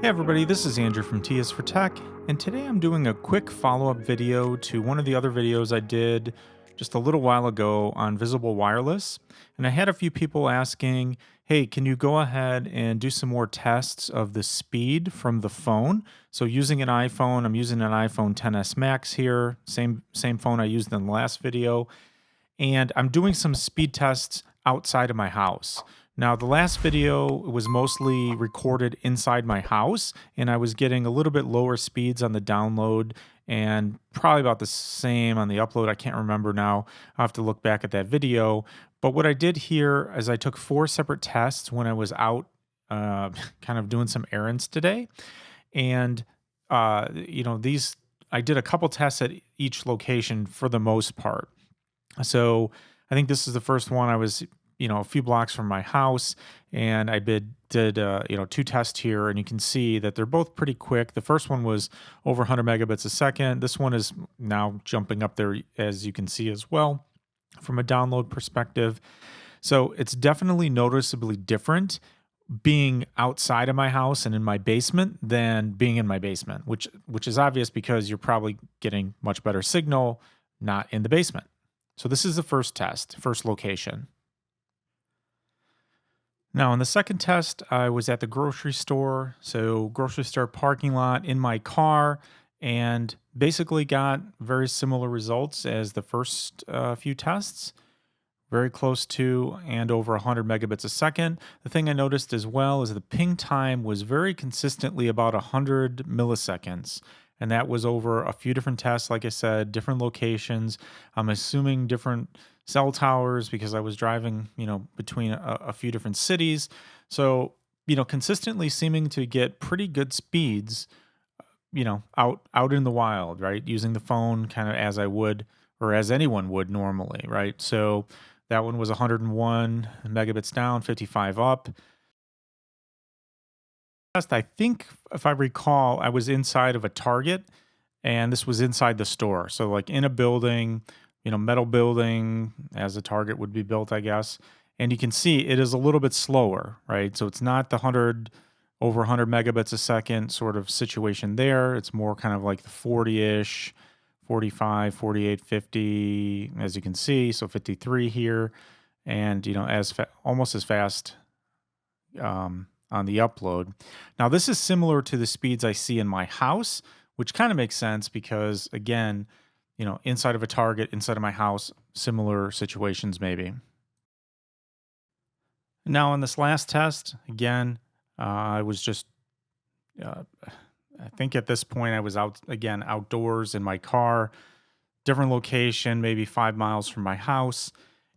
Hey everybody, this is Andrew from T is for Tech, and today I'm doing a quick follow-up video to one of the other videos I did just a little while ago on Visible Wireless. And I had a few people asking, hey, can you go ahead and do some more tests of the speed from the phone? So using an iPhone, I'm using an iPhone 10s Max here, same phone I used in the last video, and I'm doing some speed tests outside of my house. Now, the last video was mostly recorded inside my house, and I was getting a little bit lower speeds on the download and probably about the same on the upload. I can't remember now. I'll have to look back at that video. But what I did here is I took 4 separate tests when I was out kind of doing some errands today. And, these, I did a couple tests at each location for the most part. So I think this is the first one. I was, a few blocks from my house, and I did 2 tests here, and you can see that they're both pretty quick. The first one was over 100 megabits a second. This one is now jumping up there, as you can see as well, from a download perspective. So it's definitely noticeably different being outside of my house and in my basement than being in my basement, which is obvious because you're probably getting much better signal not in the basement. So this is the first test, first location. Now, in the second test, I was at the grocery store. So, grocery store parking lot in my car, and basically got very similar results as the first few tests. Very close to and over 100 megabits a second. The thing I noticed as well is the ping time was very consistently about 100 milliseconds. And that was over a few different tests, like I said, different locations. I'm assuming different cell towers because I was driving, between a few different cities. So, consistently seeming to get pretty good speeds, out in the wild, right? Using the phone kind of as I would or as anyone would normally, right? So that one was 101 megabits down, 55 up. I think if I recall, I was inside of a Target, and this was inside the store. So like in a building, metal building as a Target would be built, I guess. And you can see it is a little bit slower, right? So it's not the 100 over 100 megabits a second sort of situation there. It's more kind of like the 40-ish, 45, 48, 50, as you can see. So 53 here, and almost as fast on the upload. Now, this is similar to the speeds I see in my house, which kind of makes sense because, again, inside of a Target, inside of my house, similar situations maybe. Now, on this last test, again, I was just, I think at this point I was outdoors in my car, different location, maybe 5 miles from my house,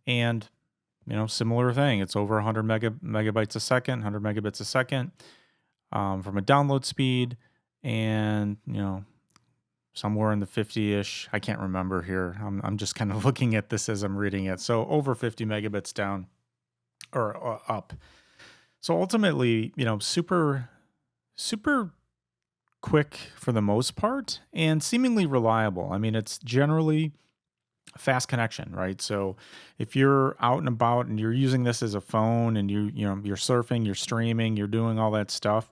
and similar thing. It's over 100 megabytes a second, 100 megabits a second from a download speed, and somewhere in the 50-ish. I can't remember here. I'm just kind of looking at this as I'm reading it. So over 50 megabits down or up. So ultimately, super quick for the most part and seemingly reliable. I mean, it's generally fast connection, right? So if you're out and about and you're using this as a phone and you're surfing, you're streaming, you're doing all that stuff,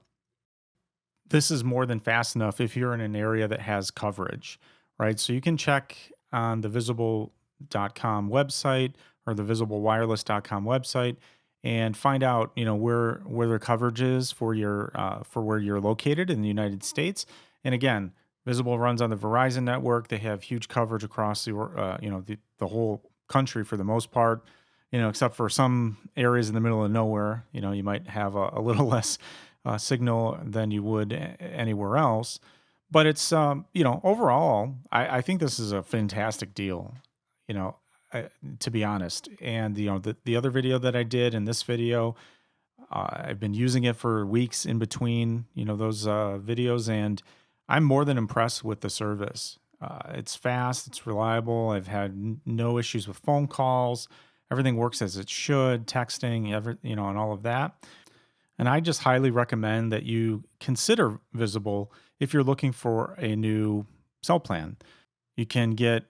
this is more than fast enough if you're in an area that has coverage, right? So you can check on the visible.com website or the visiblewireless.com website and find out, where their coverage is for for where you're located in the United States. And again, Visible runs on the Verizon network. They have huge coverage across the whole country for the most part, except for some areas in the middle of nowhere. You might have a little less signal than you would anywhere else. But it's, overall, I think this is a fantastic deal, to be honest. And, the other video that I did and this video, I've been using it for weeks in between, those videos, and I'm more than impressed with the service. It's fast, it's reliable. I've had no issues with phone calls. Everything works as it should, texting, and all of that. And I just highly recommend that you consider Visible if you're looking for a new cell plan. You can get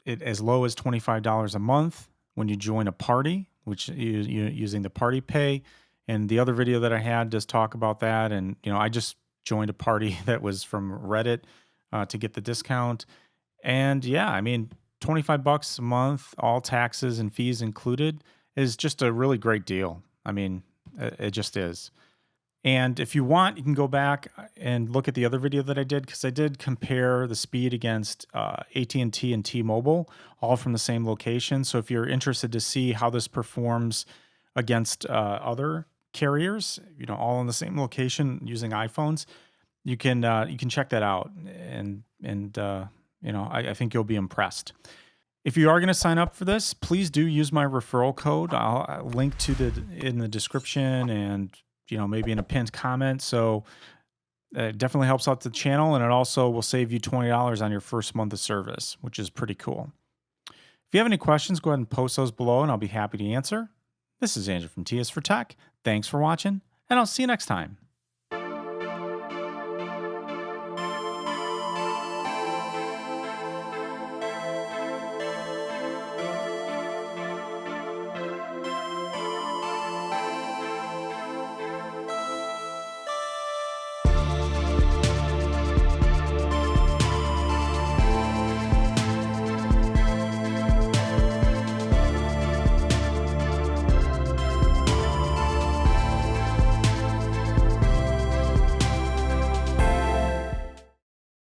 it as low as $25 a month when you join a party, which you using the party pay. And the other video that I had does talk about that. And I just joined a party that was from Reddit to get the discount. And yeah, I mean, 25 bucks a month, all taxes and fees included, is just a really great deal. I mean, it just is. And if you want, you can go back and look at the other video that I did because I did compare the speed against AT&T and T-Mobile, all from the same location. So if you're interested to see how this performs against other carriers, all in the same location using iPhones, you can check that out, and I think you'll be impressed. If you are going to sign up for this, please do use my referral code. I'll link to the in the description and maybe in a pinned comment. So it definitely helps out the channel, and it also will save you $20 on your first month of service, which is pretty cool. If you have any questions, go ahead and post those below, and I'll be happy to answer. This is Andrew from T is for Tech. Thanks for watching, and I'll see you next time.